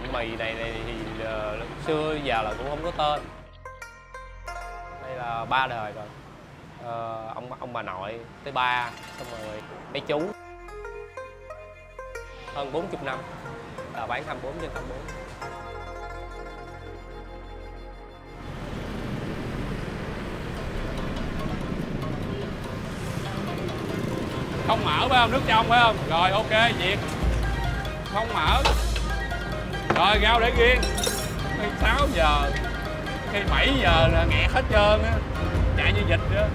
tiệm mì này thì xưa giờ là cũng không có tên. Đây là 3 đời rồi. Ông bà nội tới ba, xong rồi mấy chú. Hơn 40 năm là bán 24/24. Không mỡ phải không? Nước trong phải không? Rồi ok, việc không mỡ. Rồi rau để riêng. Khi 6 giờ, khi 7 giờ là nghẹt hết trơn á, chạy như vịt đó.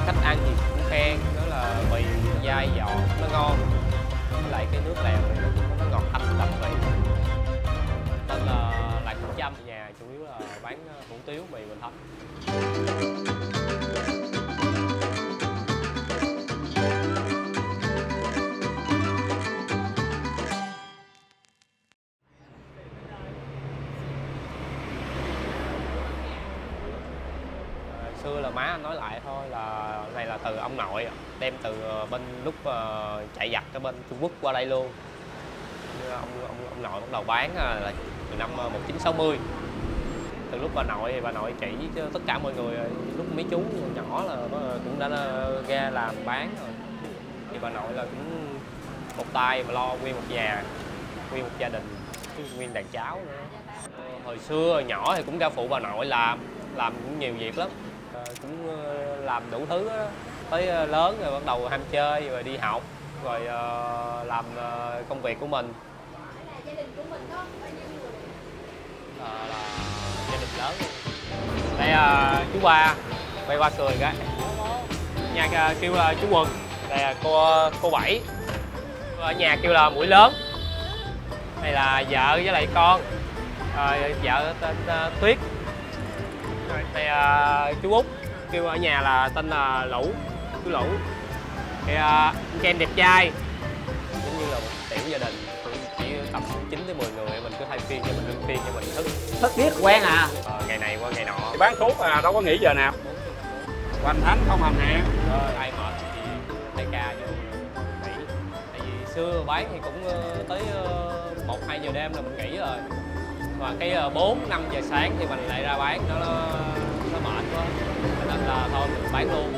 Khách ăn thì cũng khen, đó là mì dai giòn, nó ngon. Với lại cái nước lèo này nó ngọt thanh đậm vị. Tên là Lạc Trâm, nhà chủ yếu là bán hủ tiếu mì Bình Thạnh. Xưa là má anh nói lại thôi là này là từ ông nội đem từ bên lúc chạy giặc ở bên Trung Quốc qua đây luôn. Ông nội bắt đầu bán là từ năm 1960. Từ lúc bà nội thì bà nội chỉ cho tất cả mọi người, lúc mấy chú nhỏ là cũng đã ra làm bán rồi. Thì bà nội là cũng một tay mà lo nguyên một nhà, nguyên một gia đình, nguyên đàn cháu nữa. Hồi xưa nhỏ thì cũng ra phụ bà nội làm cũng nhiều việc lắm. Cũng làm đủ thứ đó. Tới lớn rồi bắt đầu ham chơi rồi đi học rồi làm công việc của mình. Gia đình của mình có bao nhiêu người? Là gia đình lớn. Đây chú ba, quay qua cười cái. Nhà kêu là chú Quần. Đây là cô Bảy. Ở nhà kêu là Mũi Lớn. Đây là vợ với lại con. Vợ tên Tuyết. Đây chú Út, kêu ở nhà là tên là Lũ, chú Lũ. Thì anh em đẹp trai, giống như là một tiểu gia đình, chỉ tầm 9 tới 10 người, mình cứ thay phiên cho mình, luân phiên cho mình thức biết quen à. ngày này qua ngày nọ. Bán thuốc à, đâu có nghỉ giờ nào. Hoành thánh không hầm hẹn. Ai mệt thì thay ca vô nghỉ. Tại vì xưa bán thì cũng tới 1-2 giờ đêm là mình nghỉ rồi. Và cái 4-5 giờ sáng thì mình lại ra bán, nó mệt quá, nên là thôi mình bán luôn.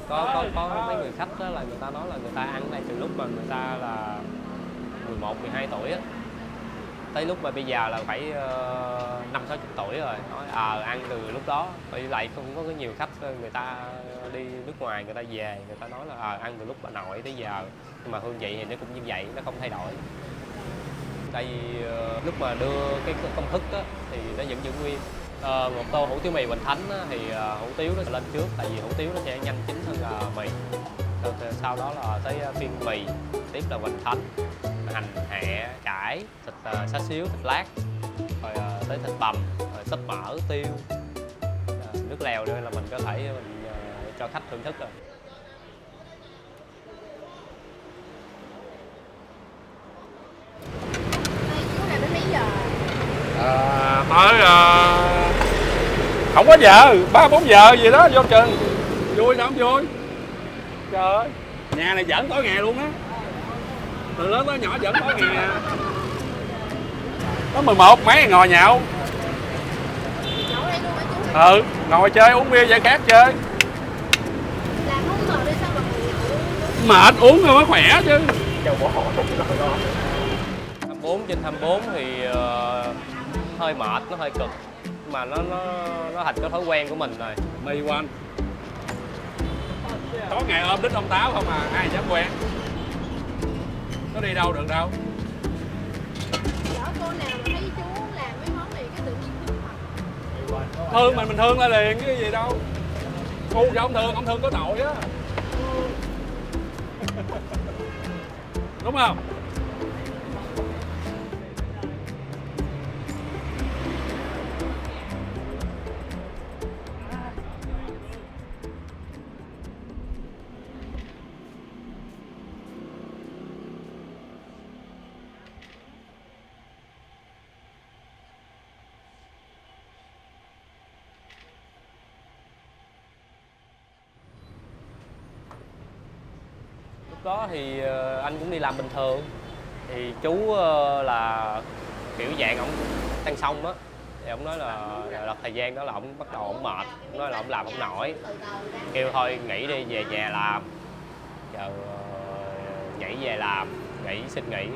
Có mấy người khách đó là người ta nói là người ta ăn này từ lúc mà người ta là 11-12 tuổi á, tới lúc mà bây giờ là phải 50-60 tuổi rồi, nói ăn từ lúc đó. Vậy lại cũng có nhiều khách người ta đi nước ngoài người ta về, người ta nói là ăn từ lúc bà nội tới giờ, nhưng mà hương vị thì nó cũng như vậy, nó không thay đổi. Tại vì lúc mà đưa cái công thức á, thì nó vẫn giữ nguyên. Một tô hủ tiếu mì Bình Thánh á, thì hủ tiếu nó sẽ lên trước, tại vì hủ tiếu nó sẽ nhanh chín hơn mì. Sau đó là tới phiên mì, tiếp là Bình Thánh, hành hẹ, cải, thịt xá xíu, thịt lát, rồi tới thịt bằm, rồi tóp mỡ, tiêu, nước lèo nữa là mình có thể mình cho khách thưởng thức rồi. Chú làm đến mấy giờ? Tới không có giờ, 3-4 giờ gì đó vô chừng. Vui không vui? Trời ơi, nhà này giỡn tối ngày luôn á. Từ lớn tới nhỏ giỡn tối ngày à. Có 11 mấy ngồi nhậu. Nhậu đây luôn hả chú? Ngồi chơi uống bia giải khát chơi. Làm không mệt đi sao mà nhậu? Mệt uống rồi mới khỏe chứ. 24/24 thì hơi mệt, nó hơi cực, nhưng mà nó thành cái thói quen của mình rồi. Mì quanh có ngày ôm đít ông Táo không à, ai dám quen. Nó đi đâu được đâu. Lỡ cô nào mà thấy chú làm mấy món này cái tự nhiên thương mặt. Thương mình thương lại liền chứ gì đâu. Ngu cho ông thương có tội á. Đúng không? lúc đó thì anh cũng đi làm bình thường, thì chú là kiểu dạng ổng tăng xong á, thì ổng nói là thời gian đó là ổng bắt đầu ổng mệt, ổng nói là ổng làm không nổi, kêu thôi nghỉ đi về nhà làm, giờ nhảy về làm, xin nghỉ.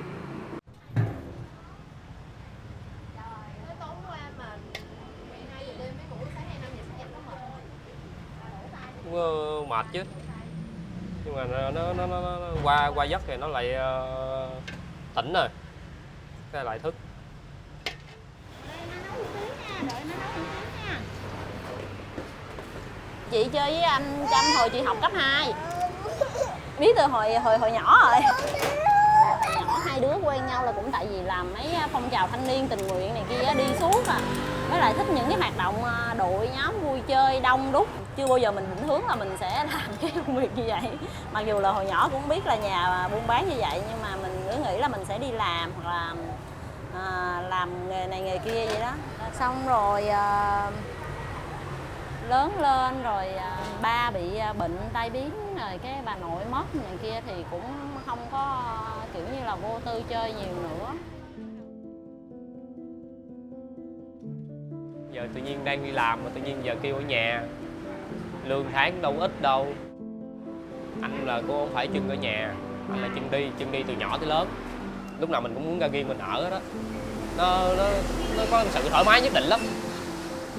Tới tối qua mà 12 giờ đêm mới ngủ, sáng 5 giờ sáng dậy có mệt không? Cũng mệt chứ, nhưng mà nó qua giấc thì nó lại tỉnh rồi, cái lại thức. Chị chơi với anh Trâm hồi chị học cấp 2, biết từ hồi nhỏ rồi. Nhỏ hai đứa quen nhau là cũng tại vì làm mấy phong trào thanh niên tình nguyện này kia đi suốt à, với lại thích những cái hoạt động đội nhóm vui chơi đông đúc. Chưa bao giờ mình định hướng là mình sẽ làm cái công việc như vậy, mặc dù là hồi nhỏ cũng biết là nhà buôn bán như vậy, nhưng mà mình cứ nghĩ là mình sẽ đi làm hoặc là làm nghề này nghề kia vậy đó. Xong rồi lớn lên rồi ba bị bệnh tai biến, rồi cái bà nội mất này kia thì cũng không có kiểu như là vô tư chơi nhiều nữa. Giờ tự nhiên đang đi làm mà tự nhiên giờ kêu ở nhà, lương tháng đâu ít đâu. Anh là cô không phải chân ở nhà, anh là chân đi từ nhỏ tới lớn, lúc nào mình cũng muốn ra riêng mình ở đó. Nó có một sự thoải mái nhất định lắm,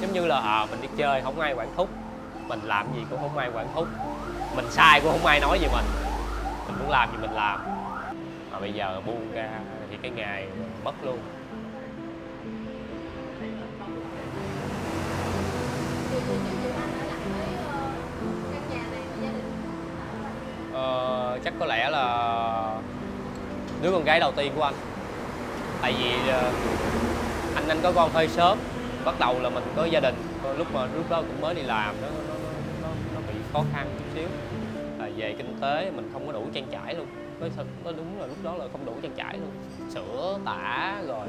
giống như là mình đi chơi không ai quản thúc, mình làm gì cũng không ai quản thúc, mình sai cũng không ai nói gì mình muốn làm gì mình làm. Mà bây giờ buông ra thì cái ngày mất luôn. Chắc có lẽ là đứa con gái đầu tiên của anh, tại vì anh có con hơi sớm, bắt đầu là mình có gia đình, lúc đó cũng mới đi làm, nó bị khó khăn chút xíu, là về kinh tế mình không có đủ trang trải luôn. Nó đúng là lúc đó là không đủ trang trải luôn, sữa tã rồi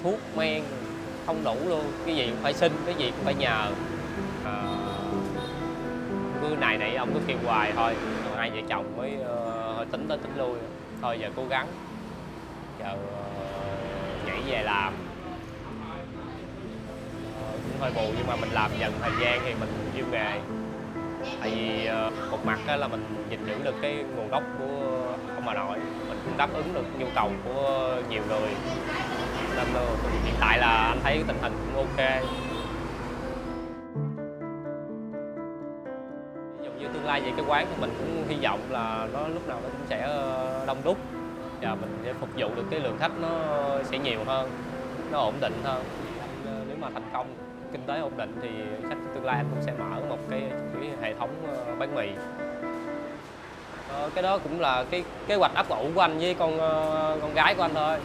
thuốc men không đủ luôn, cái gì cũng phải xin, cái gì cũng phải nhờ. Cứ này ông cứ kêu hoài thôi, hai vợ chồng mới tính tới tính lui, thôi giờ cố gắng, giờ nhảy về làm. Cũng hơi buồn nhưng mà mình làm dần thời gian thì mình yêu nghề, tại vì một mặt là mình gìn giữ được cái nguồn gốc của ông bà nội, mình cũng đáp ứng được nhu cầu của nhiều người, nên hiện tại là anh thấy tình hình cũng ok. Ví dụ như tương lai về cái quán thì mình cũng hy vọng là nó lúc nào nó cũng sẽ đông đúc và mình sẽ phục vụ được cái lượng khách nó sẽ nhiều hơn, nó ổn định hơn. Nếu mà thành công, kinh tế ổn định thì chắc tương lai anh cũng sẽ mở một cái hệ thống bánh mì. Cái đó cũng là cái kế hoạch ấp ủ của anh với con gái của anh thôi.